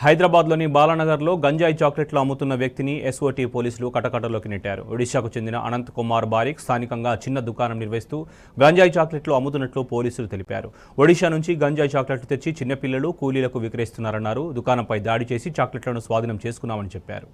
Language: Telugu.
హైదరాబాద్లోని బాలానగర్లో గంజాయి చాక్లెట్లు అమ్ముతున్న వ్యక్తిని ఎస్ఓటీ పోలీసులు కటకటలోకి నెట్టారు. ఒడిశాకు చెందిన అనంత్ కుమార్ బారిక్ స్థానికంగా చిన్న దుకాణం నిర్వహిస్తూ గంజాయి చాక్లెట్లు అమ్ముతున్నట్లు పోలీసులు తెలిపారు. ఒడిశా నుంచి గంజాయి చాక్లెట్లు తెచ్చి చిన్నపిల్లలు కూలీలకు విక్రయిస్తున్నారన్నారు. దుకాణంపై దాడి చేసి చాక్లెట్లను స్వాధీనం చేసుకున్నామని చెప్పారు.